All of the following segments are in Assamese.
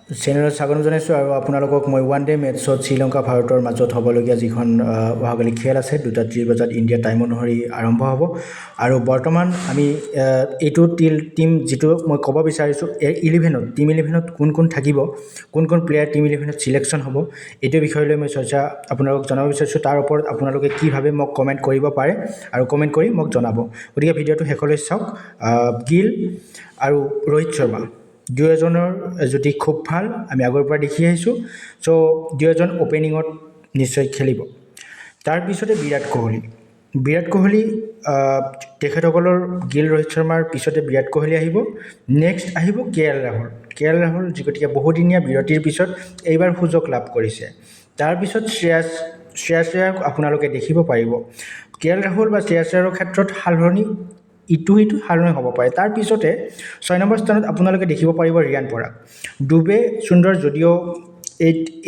চেনেলত স্বাগতম জনাইছোঁ আৰু আপোনালোকক মই ওৱান ডে মেটছত শ্ৰীলংকা ভাৰতৰ মাজত হ'বলগীয়া যিখন অহাকালি খেল আছে 2:30 বজাত ইণ্ডিয়া টাইম অনুসৰি আৰম্ভ হ'ব আৰু বৰ্তমান আমি এইটো টিম যিটো মই ক'ব বিচাৰিছোঁ টিম ইলেভেনত কোন কোন থাকিব কোন কোন প্লেয়াৰ টিম ইলেভেনত ছিলেকশ্যন হ'ব এইটো বিষয় লৈ মই চৰ্চা আপোনালোকক জনাব বিচাৰিছোঁ তাৰ ওপৰত আপোনালোকে কি ভাবে মোক কমেণ্ট কৰিব পাৰে আৰু কমেণ্ট কৰি মোক জনাব গতিকে ভিডিঅ'টো শেষলৈ চাওক গিল আৰু ৰোহিত শৰ্মা দুয়োজনৰ যুটি খুব ভাল আমি আগৰ পৰা দেখি আহিছোঁ চ' দুয়োজন অপেনিঙত নিশ্চয় খেলিব তাৰপিছতে বিৰাট কোহলি তেখেতসকলৰ গিল ৰোহিত শৰ্মাৰ পিছতে বিৰাট কোহলি আহিব নেক্সট আহিব কে এল ৰাহুল যি গতিকে বহুদিনীয়া বিৰতিৰ পিছত এইবাৰ সুযোগ লাভ কৰিছে তাৰপিছত শ্ৰেয়াছক আপোনালোকে দেখিব পাৰিব কে এল ৰাহুল বা শ্ৰেয়াছৰ ক্ষেত্ৰত সালসলনি ইটো সালসলনি হ'ব পাৰে তাৰপিছতে 6 নম্বৰ স্থানত আপোনালোকে দেখিব পাৰিব ৰিয়ান পৰাগ ডুবে সুন্দৰ যদিও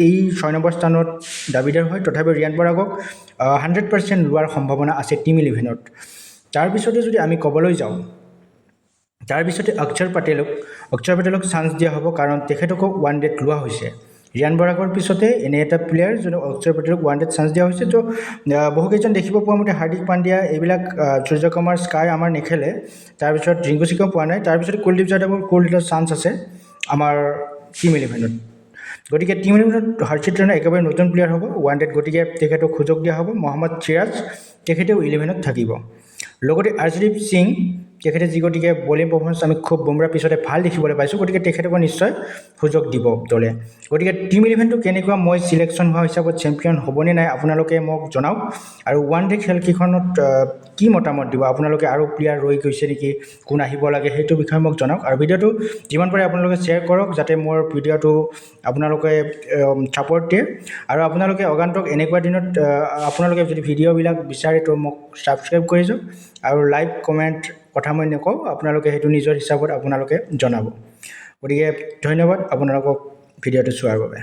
এই 6 নম্বৰ স্থানত দাবীদাৰ হয় তথাপিও ৰিয়ান পৰাগক 100% লোৱাৰ সম্ভাৱনা আছে টিম ইলেভেনত তাৰপিছতে যদি আমি ক'বলৈ যাওঁ তাৰপিছতে অক্ষৰ পেটেলক চান্স দিয়া হ'ব কাৰণ তেখেতকক ওৱান ডেত লোৱা হৈছে ৰিয়ান পৰাগৰ পিছতে এনে এটা প্লেয়াৰ যোনে অক্ষৰ পেটেলক ওৱান ডেত চান্স দিয়া হৈছে তো বহুকেইজন দেখিব পোৱা মতে হাৰ্দিক পাণ্ডিয়া এইবিলাক সূৰ্যকুমাৰ স্কাই আমাৰ নেখেলে তাৰপিছত ৰিংকু সিঙক পোৱা নাই তাৰপিছত কুলদীপ যাদৱৰ চান্স আছে আমাৰ টিম ইলেভেনত গতিকে টিম ইলেভেনত হৰ্ষিত ৰাণা একেবাৰে নতুন প্লেয়াৰ হ'ব ওৱান ডেত গতিকে তেখেতক সুযোগ দিয়া হ'ব মহম্মদ চিৰাজ তেখেতেও ইলেভেনত থাকিব লগতে আৰ্শদীপ সিং তেখেতে যি গতিকে বলিং পাৰফৰ্মেঞ্চ আমি খুব বুমৰাৰ পিছতে ভাল দেখিবলৈ পাইছোঁ গতিকে তেখেতকো নিশ্চয় সুযোগ দিব দলে গতিকে টিম ইলেভেনটো কেনেকুৱা মই ছিলেকশ্যন হোৱা হিচাপত চেম্পিয়ন হ'বনে নাই আপোনালোকে মোক জনাওক আৰু ওৱান ডে খেলকেইখনত কি মতামত দিব আপোনালোকে আৰু প্লেয়াৰ ৰৈ গৈছে নেকি কোন আহিব লাগে সেইটো বিষয়ে মোক জনাওক আৰু ভিডিঅ'টো যিমান পাৰে আপোনালোকে শ্বেয়াৰ কৰক যাতে মোৰ ভিডিঅ'টো আপোনালোকে ছাপৰ্ট দিয়ে আৰু আপোনালোকে অগান্তক এনেকুৱা দিনত আপোনালোকে যদি ভিডিঅ'বিলাক বিচাৰে তো মোক ছাবস্ক্ৰাইব কৰি যাওক আৰু লাইক কমেণ্ট কথা মই নকওঁ আপোনালোকে সেইটো নিজৰ হিচাপত আপোনালোকে জনাব গতিকে ধন্যবাদ আপোনালোকক ভিডিঅ'টো চোৱাৰ বাবে